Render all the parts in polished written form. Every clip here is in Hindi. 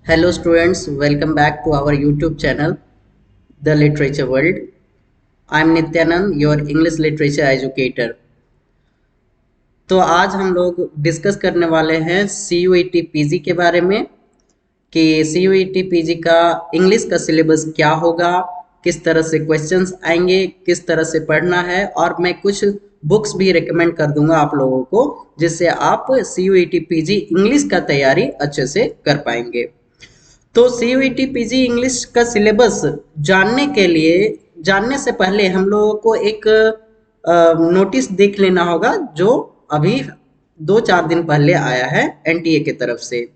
Hello students, welcome back to our YouTube channel, The Literature World. I am Nityanand, your English Literature Educator. तो आज हम लोग डिस्कस करने वाले हैं CUET PG के बारे में कि CUET PG का इंग्लिश का सिलेबस क्या होगा, किस तरह से क्वेश्चंस आएंगे, किस तरह से पढ़ना है और मैं कुछ बुक्स भी रिकमेंड कर दूंगा आप लोगों को जिससे आप CUET PG इंग्लिश का तैयारी अच्छे से कर पाएंगे। तो CUET PG इंग्लिश का सिलेबस जानने के लिए जानने से पहले हम लोगों को एक नोटिस देख लेना होगा जो अभी 2-4 दिन पहले आया है NTA की तरफ से।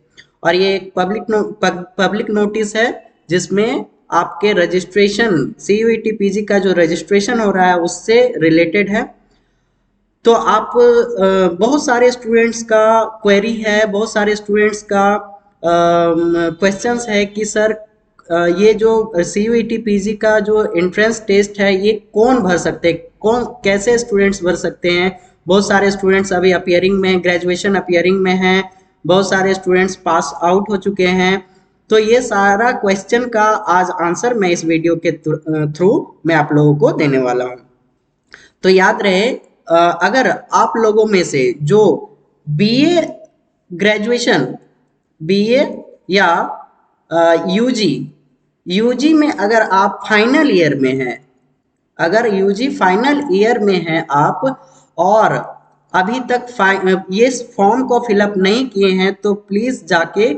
और ये एक पब्लिक नोटिस है जिसमें आपके रजिस्ट्रेशन CUET PG का जो रजिस्ट्रेशन हो रहा है उससे रिलेटेड है। तो आप बहुत सारे स्टूडेंट्स का क्वेरी है, बहुत सारे स्टूडेंट्स का क्वेश्चंस है कि सर ये जो CUET PG का जो एंट्रेंस टेस्ट है ये कौन भर सकते हैं, कौन कैसे स्टूडेंट्स भर सकते हैं। बहुत सारे स्टूडेंट्स अभी अपियरिंग में, ग्रेजुएशन अपियरिंग में हैं, बहुत सारे स्टूडेंट्स पास आउट हो चुके हैं। तो ये सारा क्वेश्चन का आज आंसर मैं इस वीडियो के थ्रू मैं आप लोगों को देने वाला हूँ। तो याद रहे अगर आप लोगों में से जो BA ग्रेजुएशन, BA या यूजी में अगर आप फाइनल ईयर में हैं, अगर यूजी फाइनल ईयर में हैं आप और अभी तक ये फॉर्म को फिलअप नहीं किए हैं तो प्लीज जाके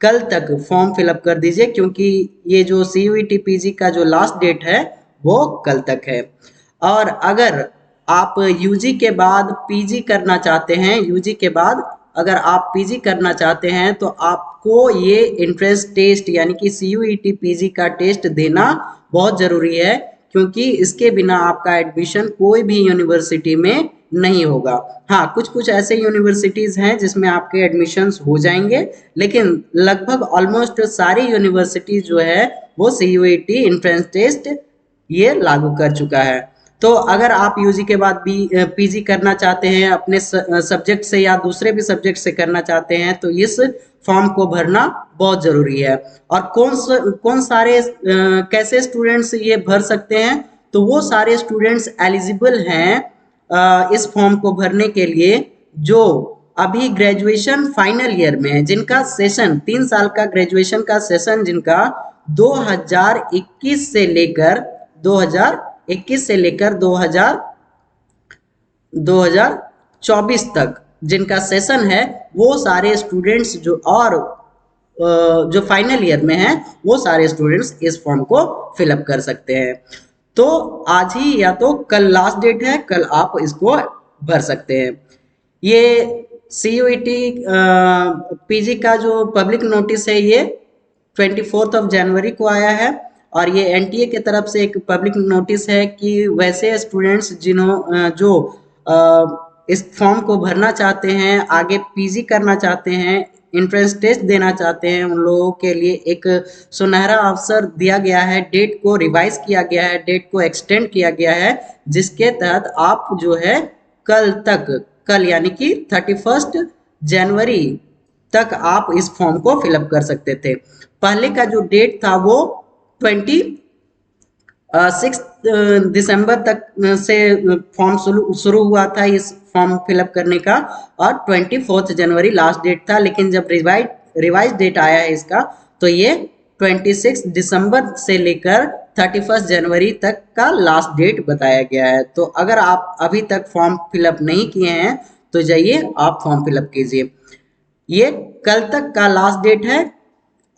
कल तक फॉर्म फिलअप कर दीजिए क्योंकि ये जो CUET PG का जो लास्ट डेट है वो कल तक है। और अगर आप यूजी के बाद पीजी करना चाहते हैं, यूजी के बाद अगर आप पीजी करना चाहते हैं तो आपको ये एंट्रेंस टेस्ट यानी कि CUET PG का टेस्ट देना बहुत ज़रूरी है क्योंकि इसके बिना आपका एडमिशन कोई भी यूनिवर्सिटी में नहीं होगा। हाँ, कुछ कुछ ऐसे यूनिवर्सिटीज़ हैं जिसमें आपके एडमिशन्स हो जाएंगे, लेकिन लगभग ऑलमोस्ट सारी यूनिवर्सिटीज़ जो है वो CUET एंट्रेंस टेस्ट ये लागू कर चुका है। तो अगर आप यूजी के बाद भी पीजी करना चाहते हैं, अपने सब्जेक्ट से या दूसरे भी सब्जेक्ट से करना चाहते हैं तो इस फॉर्म को भरना बहुत ज़रूरी है। और कौन सारे कैसे स्टूडेंट्स ये भर सकते हैं, तो वो सारे स्टूडेंट्स एलिजिबल हैं इस फॉर्म को भरने के लिए जो अभी ग्रेजुएशन फाइनल ईयर में है, जिनका सेशन 3 साल का ग्रेजुएशन का सेशन जिनका 2021 से लेकर 2024 तक जिनका सेशन है वो सारे स्टूडेंट्स जो फाइनल ईयर में हैं वो सारे स्टूडेंट्स इस फॉर्म को फिलअप कर सकते हैं। तो आज ही या तो कल लास्ट डेट है, कल आप इसको भर सकते हैं। ये CUET PG का जो पब्लिक नोटिस है ये 24 जनवरी को आया है और ये NTA की तरफ से एक पब्लिक नोटिस है कि वैसे स्टूडेंट्स जो इस फॉर्म को भरना चाहते हैं, आगे PG करना चाहते हैं, एंट्रेंस टेस्ट देना चाहते हैं, उन लोगों के लिए एक सुनहरा अवसर दिया गया है। डेट को रिवाइज किया गया है, डेट को एक्सटेंड किया गया है जिसके तहत आप जो है कल यानी कि 31 जनवरी तक आप इस फॉर्म को फिलअप कर सकते थे। पहले का जो डेट था वो 26 दिसंबर तक से फॉर्म शुरू हुआ था इस फॉर्म फिलअप करने का और 24 जनवरी लास्ट डेट था, लेकिन जब रिवाइज डेट आया है इसका तो ये 26 दिसंबर से लेकर 31 जनवरी तक का लास्ट डेट बताया गया है। तो अगर आप अभी तक फॉर्म फिलअप नहीं किए हैं तो जाइए आप फॉर्म फिलअप कीजिए। ये कल तक का लास्ट डेट है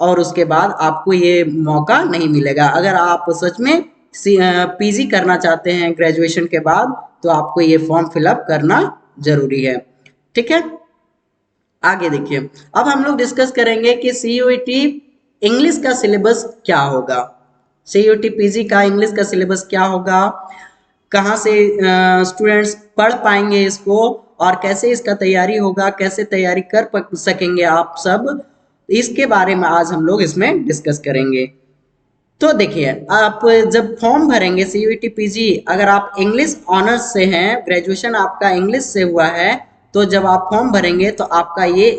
और उसके बाद आपको ये मौका नहीं मिलेगा। अगर आप सच में PG करना चाहते हैं ग्रेजुएशन के बाद तो आपको ये फॉर्म फिलअप करना जरूरी है। ठीक है, आगे देखिए। अब हम लोग डिस्कस करेंगे कि CUET इंग्लिश का सिलेबस क्या होगा, CUET PG का इंग्लिश का सिलेबस क्या होगा, कहाँ से स्टूडेंट्स पढ़ पाएंगे इसको और कैसे इसका तैयारी होगा, कैसे तैयारी कर सकेंगे आप सब, इसके बारे में आज हम लोग इसमें डिस्कस करेंगे। तो देखिए, आप जब फॉर्म भरेंगे CUET PG, अगर आप इंग्लिश ऑनर्स से हैं, ग्रेजुएशन आपका इंग्लिश से हुआ है, तो जब आप फॉर्म भरेंगे तो आपका ये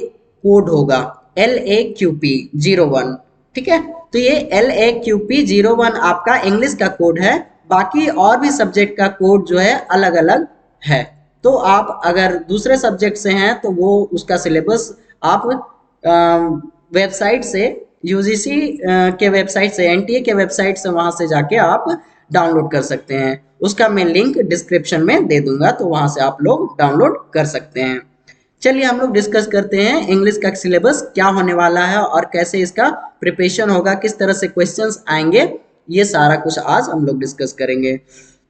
कोड होगा, LAQP01, ठीक है। तो ये LAQP01 आपका इंग्लिश का कोड है, बाकी और भी सब्जेक्ट का कोड जो है अलग अलग है। तो आप अगर दूसरे सब्जेक्ट से हैं तो वो उसका सिलेबस आप वेबसाइट से, यूजीसी के वेबसाइट से, एनटीए के वेबसाइट से, वहां से जाके आप डाउनलोड कर सकते हैं। उसका मैं लिंक डिस्क्रिप्शन में दे दूंगा, तो वहां से आप लोग डाउनलोड कर सकते हैं। चलिए हम लोग डिस्कस करते हैं इंग्लिश का सिलेबस क्या होने वाला है और कैसे इसका प्रिपरेशन होगा, किस तरह से क्वेश्चंस आएंगे, ये सारा कुछ आज हम लोग डिस्कस करेंगे।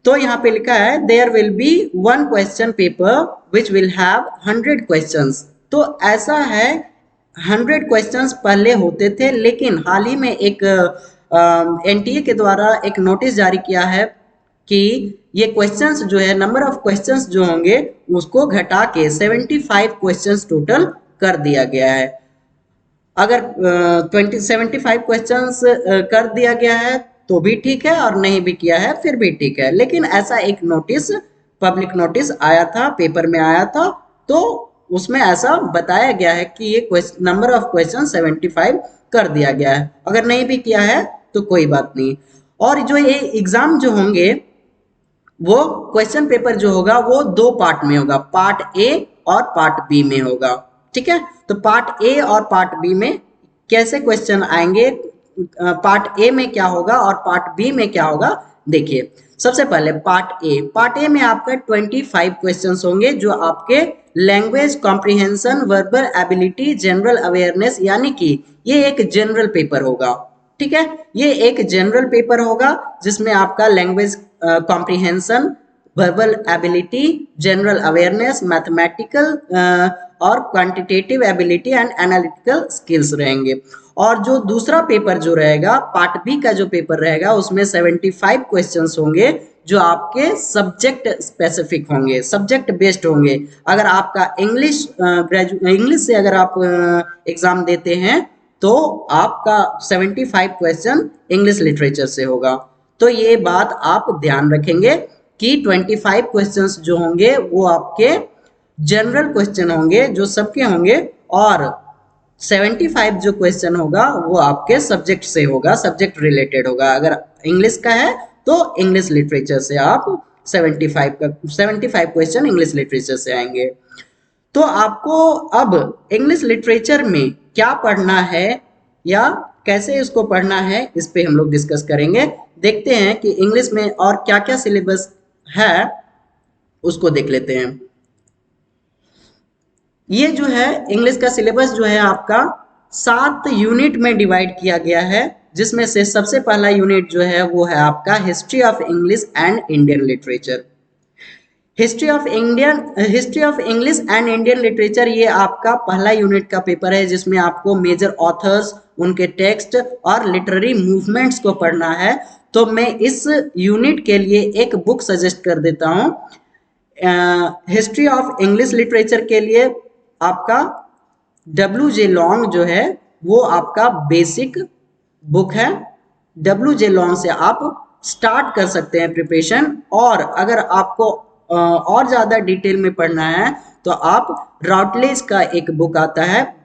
तो यहाँ पे लिखा है there will be one question paper which will have 100 questions. तो ऐसा है, 100 क्वेश्चंस पहले होते थे, लेकिन हाल ही में एक एनटीए के द्वारा एक नोटिस जारी किया है कि ये क्वेश्चंस जो है, नंबर ऑफ क्वेश्चंस जो होंगे उसको घटा के 75 क्वेश्चंस टोटल कर दिया गया है। अगर 75 क्वेश्चंस कर दिया गया है तो भी ठीक है, और नहीं भी किया है फिर भी ठीक है, लेकिन ऐसा एक नोटिस, पब्लिक नोटिस आया था, पेपर में आया था, तो उसमें ऐसा बताया गया है कि ये नंबर ऑफ क्वेश्चन 75 कर दिया गया है। अगर नहीं भी किया है तो कोई बात नहीं। और जो ये एग्जाम जो होंगे, वो क्वेश्चन पेपर जो होगा वो दो पार्ट में होगा, पार्ट ए और पार्ट बी में होगा, ठीक है। तो पार्ट ए और पार्ट बी में कैसे क्वेश्चन आएंगे, पार्ट ए में क्या होगा और पार्ट बी में क्या होगा, देखिए। सबसे पहले पार्ट ए में आपका 25 क्वेश्चंस होंगे, जो आपके language comprehension, verbal ability, general awareness, यानी कि ये एक जनरल पेपर होगा, ठीक है। ये एक जनरल पेपर होगा जिसमें आपका language comprehension, verbal ability, general awareness, mathematical और quantitative ability and analytical skills रहेंगे। और जो दूसरा पेपर जो रहेगा, पार्ट बी का जो पेपर रहेगा, उसमें 75 क्वेश्चंस होंगे जो आपके सब्जेक्ट स्पेसिफिक होंगे, सब्जेक्ट बेस्ड होंगे। अगर आपका इंग्लिश से अगर आप एग्जाम देते हैं तो आपका 75 क्वेश्चन इंग्लिश लिटरेचर से होगा। तो ये बात आप ध्यान रखेंगे कि 25 क्वेश्चंस जो होंगे वो आपके जनरल क्वेश्चन होंगे, जो सबके होंगे, और 75 जो क्वेश्चन होगा वो आपके सब्जेक्ट से होगा, सब्जेक्ट रिलेटेड होगा। अगर इंग्लिश का है तो इंग्लिश लिटरेचर से आप 75 क्वेश्चन इंग्लिश लिटरेचर से आएंगे। तो आपको अब इंग्लिश लिटरेचर में क्या पढ़ना है या कैसे इसको पढ़ना है, इस पे हम लोग डिस्कस करेंगे। देखते हैं कि इंग्लिश में और क्या क्या सिलेबस है, उसको देख लेते हैं। ये जो है इंग्लिश का सिलेबस जो है आपका 7 यूनिट में डिवाइड किया गया है, जिसमें से सबसे पहला यूनिट जो है वो है आपका history of English and Indian literature. History of English and Indian literature, ये आपका पहला यूनिट का पेपर है, जिसमें आपको मेजर ऑथर्स, उनके टेक्स्ट और लिटरेरी मूवमेंट्स को पढ़ना है। तो मैं इस यूनिट के लिए एक बुक सजेस्ट कर देता हूँ। हिस्ट्री ऑफ इंग्लिश लिटरेचर के लिए आपका WJ लॉन्ग जो है वो आपका बेसिक बुक है। WJ लॉन्ग से आप स्टार्ट कर सकते हैं प्रिपरेशन, और अगर आपको और ज़्यादा डिटेल में पढ़ना है तो आप राउटलेज का एक बुक आता है,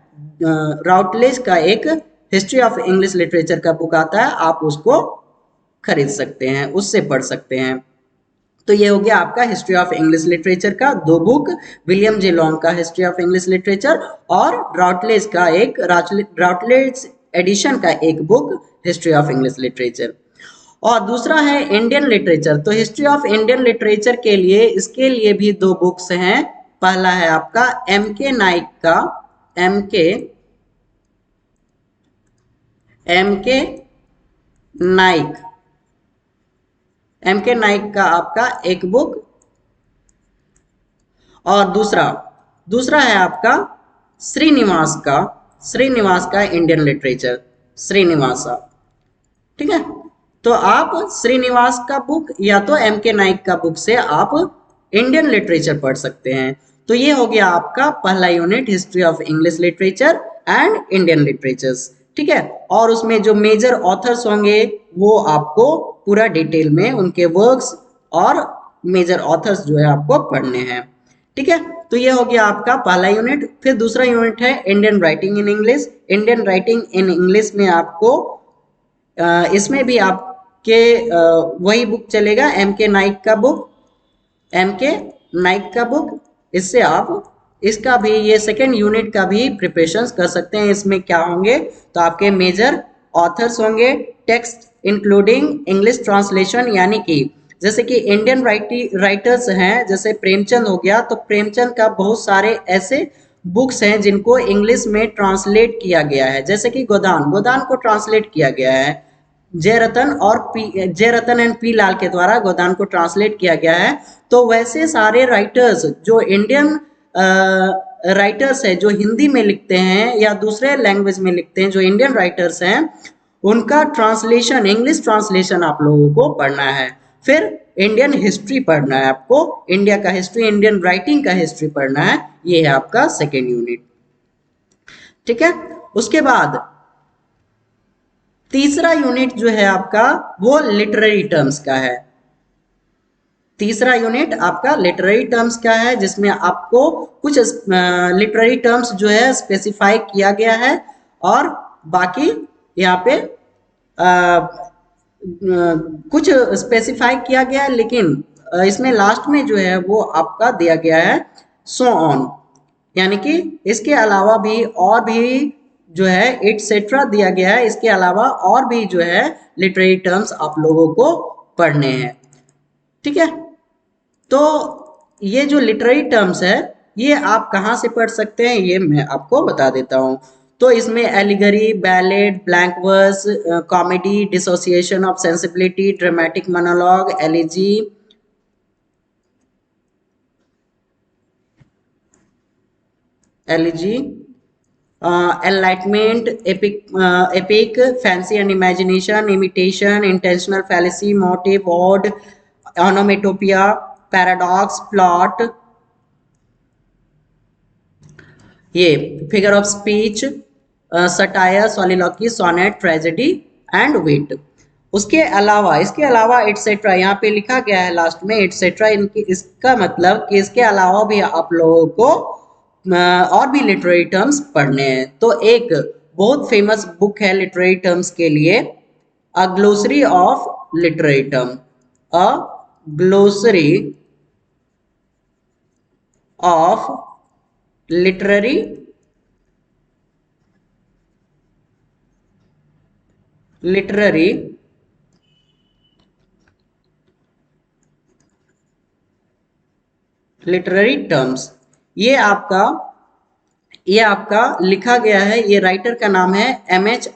राउटलेज का एक हिस्ट्री ऑफ इंग्लिश लिटरेचर का बुक आता है, आप उसको खरीद सकते हैं, उससे पढ़ सकते हैं। तो ये हो गया आपका हिस्ट्री ऑफ इंग्लिश लिटरेचर का 2 बुक, विलियम जे लॉन्ग का हिस्ट्री ऑफ इंग्लिश लिटरेचर और राउटलेज का एक राउटलेज एडिशन का एक book history of English literature. और दूसरा है इंडियन लिटरेचर। तो हिस्ट्री ऑफ इंडियन लिटरेचर के लिए, इसके लिए भी 2 बुक्स हैं। पहला है आपका MK नाइक का MK नाइक का आपका एक बुक, और दूसरा है आपका श्रीनिवास का इंडियन लिटरेचर, श्रीनिवासा, ठीक है। तो आप श्रीनिवास का बुक या तो MK नाइक का बुक से आप इंडियन लिटरेचर पढ़ सकते हैं। तो ये हो गया आपका पहला unit, history of English literature and Indian literatures, ठीक है। और उसमें जो मेजर ऑथर्स होंगे वो आपको पूरा डिटेल में उनके वर्क्स और मेजर ऑथर्स जो है आपको पढ़ने हैं, ठीक है, तो ये हो गया आपका पहला यूनिट। फिर दूसरा यूनिट है Indian writing in English. Indian writing in English में आपको इसमें भी आपके वही बुक चलेगा, एम के नाइक का बुक, एम के नाइक का बुक। इससे आप इसका भी, ये सेकेंड यूनिट का भी प्रिपरेशंस कर सकते हैं। इसमें क्या होंगे, तो आपके मेजर ऑथर्स होंगे, टेक्स्ट इंक्लूडिंग इंग्लिश ट्रांसलेशन, यानी कि जैसे कि इंडियन राइटर्स हैं, जैसे प्रेमचंद हो गया, तो प्रेमचंद का बहुत सारे ऐसे बुक्स हैं जिनको इंग्लिश में ट्रांसलेट किया गया है, जैसे कि गोदान, गोदान को ट्रांसलेट किया गया है जय रतन एंड पी लाल के द्वारा गोदान को ट्रांसलेट किया गया है। तो वैसे सारे राइटर्स जो इंडियन राइटर्स है, जो हिंदी में लिखते हैं या दूसरे लैंग्वेज में लिखते हैं, जो इंडियन राइटर्स हैं, उनका ट्रांसलेशन, इंग्लिश ट्रांसलेशन आप लोगों को पढ़ना है। फिर इंडियन हिस्ट्री पढ़ना है आपको, इंडिया का हिस्ट्री, इंडियन राइटिंग का हिस्ट्री पढ़ना है। ये है आपका सेकेंड यूनिट। ठीक है, उसके बाद तीसरा यूनिट जो है आपका वो लिटरेरी टर्म्स का है। तीसरा यूनिट आपका लिटरेरी टर्म्स का है, जिसमें आपको कुछ लिटरेरी टर्म्स जो है स्पेसिफाई किया गया है, और बाकी यहाँ पे कुछ स्पेसिफाई किया गया है, लेकिन इसमें लास्ट में जो है वो आपका दिया गया है सो ऑन, यानी कि इसके अलावा भी और भी जो है एटसेट्रा दिया गया है। इसके अलावा और भी जो है लिटरेरी टर्म्स आप लोगों को पढ़ने हैं। ठीक है, तो ये जो लिटरेरी टर्म्स है ये आप कहाँ से पढ़ सकते हैं, ये मैं आपको बता देता हूँ। तो इसमें allegory, ballad, blank verse, comedy, dissociation of sensibility, dramatic monologue, elegy, enlightenment, epic, fancy and imagination, imitation, intentional fallacy, motive, ode, onomatopoeia, paradox, plot, ये figure of speech, satire, soliloquy, sonnet, tragedy and wit. उसके अलावा, इसके अलावा एटसेट्रा यहाँ पे लिखा गया है लास्ट में एटसेट्रा, इनकी इसका मतलब कि इसके अलावा भी आप लोगों को और भी लिटरेरी टर्म्स पढ़ने हैं। तो एक बहुत फेमस बुक है लिटरेरी टर्म्स के लिए, a glossary of literary term, a glossary of literary terms. ये आपका लिखा गया है, ये राइटर का नाम है एम.एच.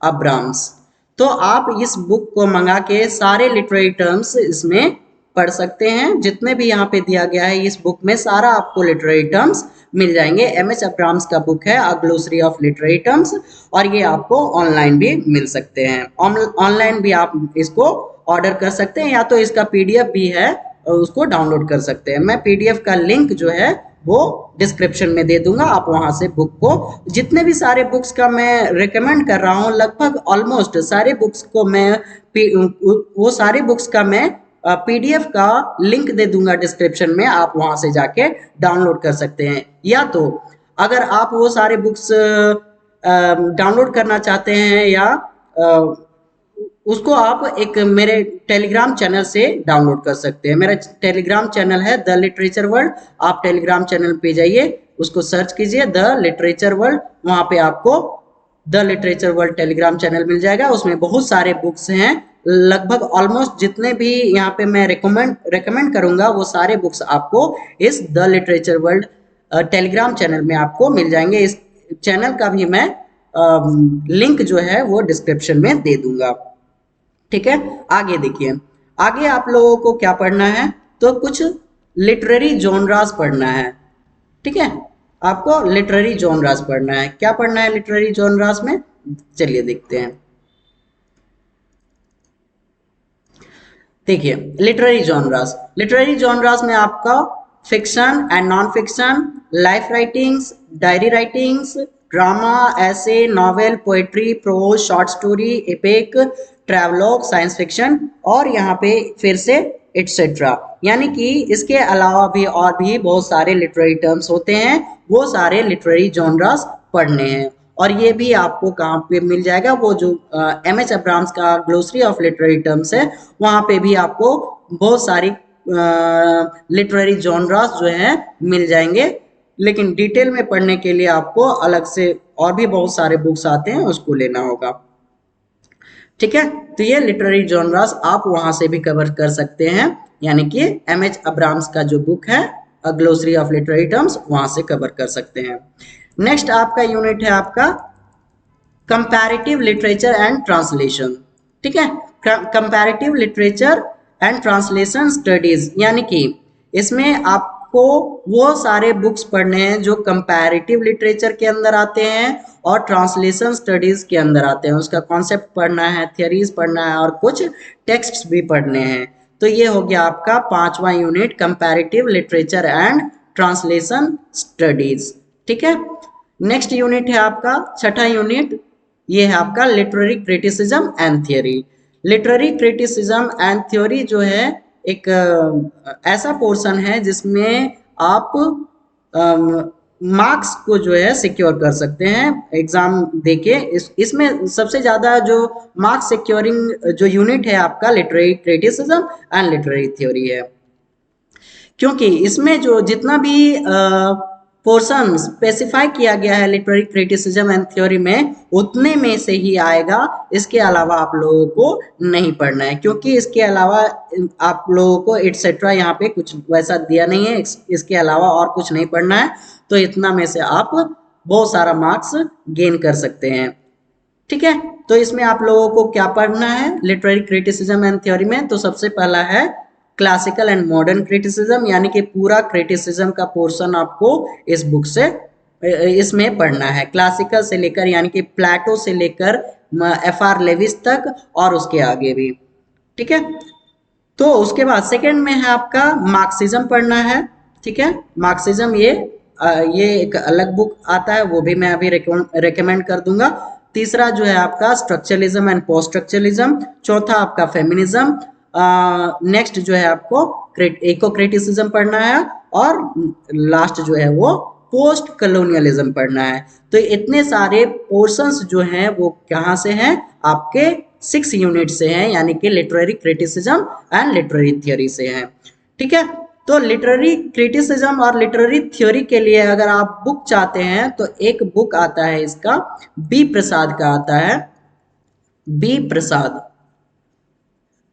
अब्राम्स। तो आप इस बुक को मंगा के सारे लिटरेरी टर्म्स इसमें पढ़ सकते हैं। जितने भी यहाँ पे दिया गया है इस बुक में सारा आपको लिटरेरी टर्म्स मिल जाएंगे। एम.एच. अब्राम्स का बुक है अ ग्लोसरी ऑफ लिटरेरी टर्म्स, और ये आपको ऑनलाइन भी मिल सकते हैं। ऑनलाइन भी आप इसको ऑर्डर कर सकते हैं, या तो इसका पीडीएफ भी है, उसको डाउनलोड कर सकते हैं। मैं पीडीएफ का लिंक जो है वो डिस्क्रिप्शन में दे दूंगा, आप वहां से बुक को, जितने भी सारे बुक्स का मैं रिकमेंड कर रहा हूँ, लगभग ऑलमोस्ट सारे बुक्स को मैं वो सारे बुक्स का मैं पीडीएफ का लिंक दे दूंगा डिस्क्रिप्शन में, आप वहां से जाके डाउनलोड कर सकते हैं। या तो अगर आप वो सारे बुक्स डाउनलोड करना चाहते हैं, या उसको आप एक मेरे टेलीग्राम चैनल से डाउनलोड कर सकते हैं। मेरा टेलीग्राम चैनल है द लिटरेचर वर्ल्ड, आप टेलीग्राम चैनल पे जाइए, उसको सर्च कीजिए द लिटरेचर वर्ल्ड, वहां पे आपको the literature world Telegram channel मिल जाएगा। उसमें बहुत सारे बुक्स हैं, लगभग ऑलमोस्ट जितने भी यहाँ पे मैं रेकमेंड करूंगा वो सारे बुक्स आपको इस the literature world Telegram channel में आपको मिल जाएंगे। इस चैनल का भी मैं लिंक जो है वो डिस्क्रिप्शन में दे दूंगा। ठीक है, आगे देखिए, आगे आप लोगों को क्या पढ़ना है, तो कुछ लिटरेरी जॉनरास पढ़ना है। ठीक है, आपको लिटरेरी जॉनरास पढ़ना है। क्या पढ़ना है लिटरेरी जॉनरास में, चलिए देखते हैं। देखिए, लिटरेरी जॉनरास में आपका fiction and non fiction, life writings, diary writings, drama, essay, novel, poetry, prose, short story, epic, travelogue, science fiction, और यहाँ पे फिर से एटसेट्रा। यानी कि इसके अलावा भी और भी बहुत सारे लिटरेरी टर्म्स होते हैं, वो सारे लिटरेरी जॉनरास पढ़ने हैं। और ये भी आपको कहाँ पे मिल जाएगा, वो जो एम.एच. अब्राहम्स का ग्लोसरी ऑफ लिटरेरी टर्म्स है, वहाँ पे भी आपको बहुत सारी लिटरेरी जॉनरास जो हैं मिल जाएंगे। लेकिन डिटेल में पढ़ने के लिए आपको अलग से और भी बहुत सारे बुक्स आते हैं, उसको लेना होगा। ठीक है, तो ये लिटरेरी जॉनरास आप वहां से भी कवर कर सकते हैं, यानी कि एम.एच. अब्राहम्स का जो बुक है ग्लोसरी ऑफ लिटरेरी टर्म्स, वहां से कवर कर सकते हैं। नेक्स्ट आपका यूनिट है आपका कंपैरेटिव लिटरेचर एंड ट्रांसलेशन। ठीक है, comparative literature and translation studies, यानी कि इसमें आपको वो सारे बुक्स पढ़ने हैं जो कंपैरेटिव लिटरेचर के अंदर आते हैं और ट्रांसलेशन स्टडीज के अंदर आते हैं। उसका कॉन्सेप्ट पढ़ना है, थियरीज पढ़ना है और कुछ टेक्स्ट्स भी पढ़ने हैं। तो ये हो गया आपका 5वां unit, comparative literature and translation studies. ठीक है, नेक्स्ट यूनिट है आपका 6ठा यूनिट, ये है आपका literary criticism and theory. Literary criticism and theory जो है एक ऐसा पोर्शन है जिसमें आप मार्क्स को जो है सिक्योर कर सकते हैं एग्जाम देके। इसमें सबसे ज़्यादा जो मार्क्स सिक्योरिंग जो यूनिट है आपका literary criticism and literary theory है, क्योंकि इसमें जो जितना भी पोर्शन स्पेसिफाई किया गया है लिटरेरी क्रिटिसिज्म एंड थ्योरी में, उतने में से ही आएगा। इसके अलावा आप लोगों को नहीं पढ़ना है, क्योंकि इसके अलावा आप लोगों को एटसेट्रा यहाँ पे कुछ वैसा दिया नहीं है, इसके अलावा और कुछ नहीं पढ़ना है। तो इतना में से आप बहुत सारा मार्क्स गेन कर सकते हैं। ठीक है, तो इसमें आप लोगों को क्या पढ़ना है लिटरेरी क्रिटिसिज्म एंड थ्योरी में? तो सबसे पहला है क्लासिकल एंड मॉडर्न क्रिटिसिज्म, यानी कि पूरा क्रिटिसिज्म का पोर्शन आपको इस बुक से इसमें पढ़ना है। क्लासिकल से लेकर यानी कि प्लेटो से लेकर F.R. लेविस तक और उसके आगे भी। ठीक है, तो उसके बाद सेकंड में है आपका मार्क्सिज्म पढ़ना है। ठीक है, मार्क्सिज्म ये एक अलग बुक आता है, वो भी मैं अभी रेकमेंड कर दूंगा। तीसरा जो है आपका स्ट्रक्चरलिज्म एंड पोस्ट स्ट्रक्चरलिज्म। चौथा आपका फेमिनिज्म। नेक्स्ट जो है आपको इको क्रिटिसिज्म पढ़ना है और लास्ट जो है वो पोस्ट कॉलोनियलिज्म पढ़ना है। तो इतने सारे पोर्शंस जो हैं वो कहाँ से हैं? आपके 6 यूनिट से हैं, यानी कि literary criticism and literary theory से हैं। ठीक है, तो लिटरेरी क्रिटिसिज्म और लिटरेरी थ्योरी के लिए अगर आप बुक चाहते हैं तो एक बुक आता है इसका, बी प्रसाद का आता है,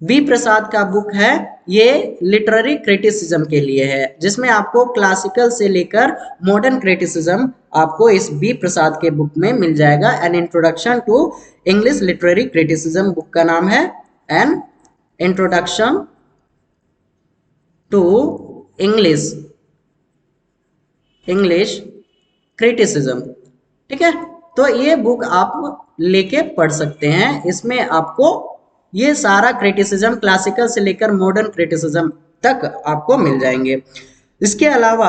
बी प्रसाद का बुक है। ये लिटरेरी क्रिटिसिज्म के लिए है, जिसमें आपको क्लासिकल से लेकर मॉडर्न क्रिटिसिज्म आपको इस बी प्रसाद के बुक में मिल जाएगा। An introduction to English literary criticism book का नाम है, an introduction to English criticism. ठीक है, तो ये बुक आप लेके पढ़ सकते हैं। इसमें आपको ये सारा क्रिटिसिज्म क्लासिकल से लेकर मॉडर्न क्रिटिसिज्म तक आपको मिल जाएंगे। इसके अलावा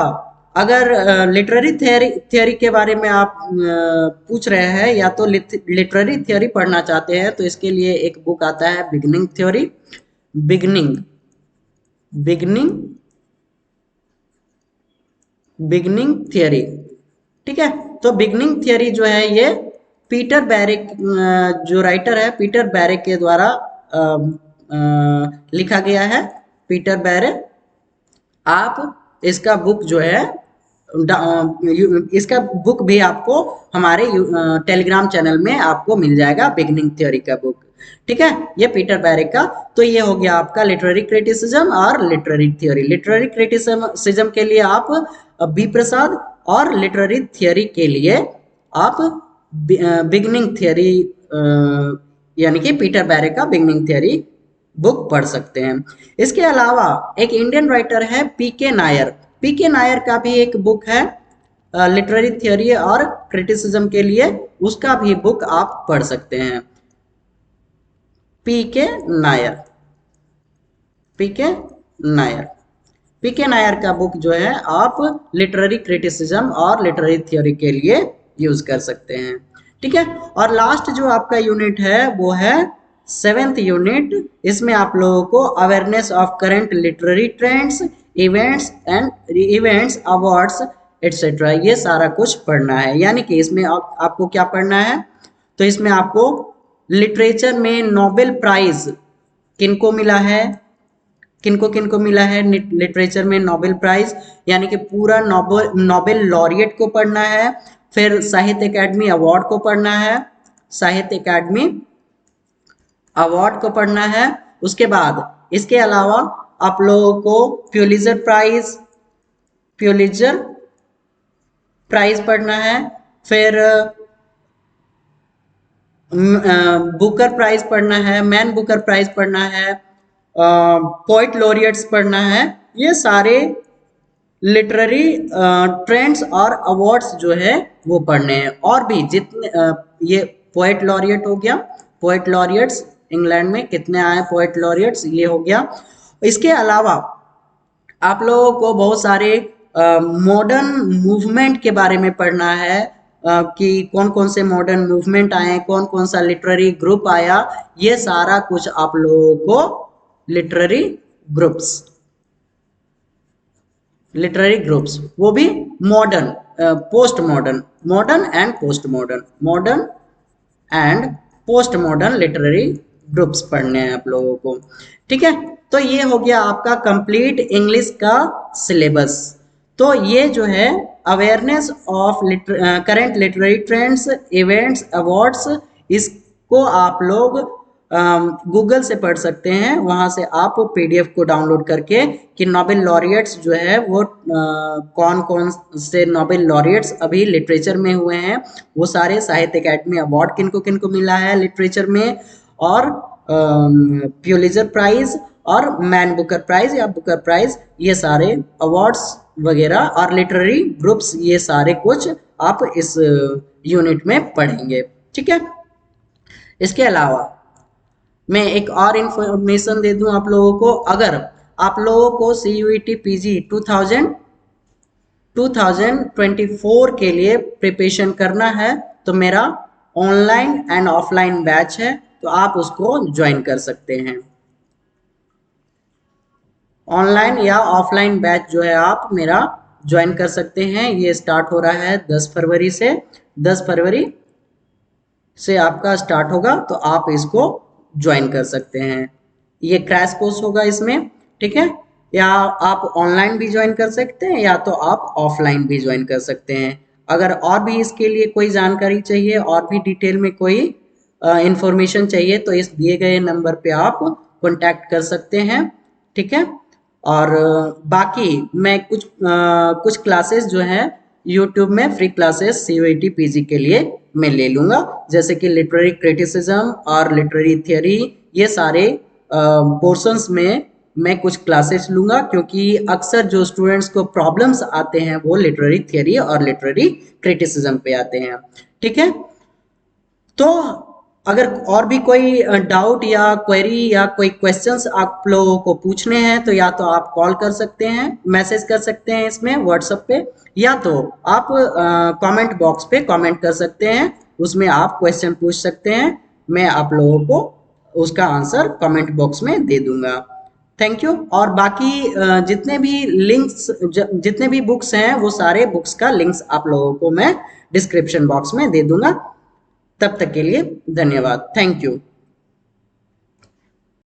अगर लिटरेरी थियोरी के बारे में आप पूछ रहे हैं या तो लिटरेरी थियोरी पढ़ना चाहते हैं, तो इसके लिए एक बुक आता है बिगनिंग थियोरी, बिगनिंग थियोरी। ठीक है, तो बिगनिंग थियोरी जो है ये पीटर बैरेक जो राइटर है, पीटर बैरेक के द्वारा लिखा गया है। पीटर बैरेक, आप इसका बुक जो है इसका बुक भी आपको हमारे टेलीग्राम चैनल में आपको मिल जाएगा, बिगनिंग थियोरी का बुक। ठीक है, ये पीटर बैरेक का। तो ये हो गया आपका लिटरेरी क्रिटिसिज्म और लिटरेरी थ्योरी। लिटरेरी क्रिटिसिज्म के लिए आप बी प्रसाद और लिटरेरी थ्योरी के लिए आप बिगनिंग थियोरी यानी कि पीटर बैरेक का बिगनिंग थियोरी बुक पढ़ सकते हैं। इसके अलावा एक इंडियन राइटर है पीके नायर। पीके नायर का भी एक बुक है लिटरेरी थ्योरी और क्रिटिसिज्म के लिए, उसका भी बुक आप पढ़ सकते हैं। पीके नायर का बुक जो है आप लिटरेरी क्रिटिसिज्म और लिटरेरी थ्योरी के लिए यूज कर सकते हैं। ठीक है, और लास्ट जो आपका यूनिट है वो है 7th यूनिट, इसमें आप लोगों को awareness of current literary trends, events, awards etcetera, ये सारा कुछ पढ़ना है। यानी कि इसमें आपको क्या पढ़ना है, तो इसमें आपको लिटरेचर में नोबेल प्राइज किनको मिला है, किनको किनको मिला है लिटरेचर में नोबेल प्राइज, यानी कि पूरा नोबेल लॉरिएट को पढ़ना है। फिर साहित्य अकेडमी अवार्ड को पढ़ना है, साहित्य अकेडमी अवार्ड को पढ़ना है। उसके बाद इसके अलावा आप लोगों को प्यूलिजर प्राइज पढ़ना है। फिर बुकर प्राइज पढ़ना है, मैन बुकर प्राइज पढ़ना है, पोइट लॉरिएट्स पढ़ना है। ये सारे लिटरेरी ट्रेंड्स और अवार्ड्स जो है वो पढ़ने हैं। और भी जितने ये पोइट लॉरिएट हो गया, पोइट लॉरिएट्स इंग्लैंड में कितने आए पोइट लॉरिएट्स, ये हो गया। इसके अलावा आप लोगों को बहुत सारे मॉडर्न मूवमेंट के बारे में पढ़ना है, कि कौन कौन से मॉडर्न मूवमेंट आए, कौन कौन सा लिटरेरी ग्रुप आया, ये सारा कुछ आप लोगों को लिटरेरी ग्रुप्स वो भी modern, post modern, modern and post modern literary groups पढ़ने हैं आप लोगों को। ठीक है, तो ये हो गया आपका कंप्लीट इंग्लिश का सिलेबस। तो ये जो है awareness of current literary trends, events, awards, इसको आप लोग गूगल से पढ़ सकते हैं। वहां से आप पीडीएफ को डाउनलोड करके कि नोबेल लॉरिएट्स जो है वो कौन कौन से नोबेल लॉरिएट्स अभी लिटरेचर में हुए हैं, वो सारे, साहित्य अकेडमी अवार्ड किनको किनको मिला है लिटरेचर में, और प्यूलिजर प्राइज और मैन बुकर प्राइज या बुकर प्राइज, ये सारे अवार्ड्स वगैरह और लिटरेरी ग्रुप्स, ये सारे कुछ आप इस यूनिट में पढ़ेंगे। ठीक है, इसके अलावा मैं एक और इंफॉर्मेशन दे दूं आप लोगों को। अगर आप लोगों को CUET PG 2024 के लिए प्रिपरेशन करना है तो मेरा ऑनलाइन एंड ऑफलाइन बैच है, तो आप उसको ज्वाइन कर सकते हैं। ऑनलाइन या ऑफलाइन बैच जो है आप मेरा ज्वाइन कर सकते हैं। ये स्टार्ट हो रहा है 10 फरवरी से, 10 फरवरी से आपका स्टार्ट होगा, तो आप इसको ज्वाइन कर सकते हैं। ये क्रैश कोर्स होगा इसमें, ठीक है, या आप ऑनलाइन भी ज्वाइन कर सकते हैं या तो आप ऑफलाइन भी ज्वाइन कर सकते हैं। अगर और भी इसके लिए कोई जानकारी चाहिए और भी डिटेल में कोई इंफॉर्मेशन चाहिए तो इस दिए गए नंबर पे आप कांटेक्ट कर सकते हैं। ठीक है, और बाकी मैं कुछ क्लासेस जो है यूट्यूब में फ्री क्लासेस CUET PG के लिए मैं ले लूँगा, जैसे कि लिटरेरी क्रिटिसिज्म और लिटरेरी थियोरी, ये सारे पोर्शंस में मैं कुछ क्लासेस लूँगा, क्योंकि अक्सर जो स्टूडेंट्स को प्रॉब्लम्स आते हैं वो लिटरेरी थियोरी और लिटरेरी क्रिटिसिज्म पे आते हैं। ठीक है, तो अगर और भी कोई डाउट या क्वेरी या कोई क्वेश्चंस आप लोगों को पूछने हैं तो या तो आप कॉल कर सकते हैं, मैसेज कर सकते हैं इसमें व्हाट्सएप पे, या तो आप कमेंट बॉक्स पे कमेंट कर सकते हैं, उसमें आप क्वेश्चन पूछ सकते हैं, मैं आप लोगों को उसका आंसर कमेंट बॉक्स में दे दूंगा। Thank you. और बाकी जितने भी बुक्स हैं वो सारे बुक्स का लिंक्स आप लोगों को मैं डिस्क्रिप्शन बॉक्स में दे दूंगा। तब तक के लिए धन्यवाद, थैंक यू।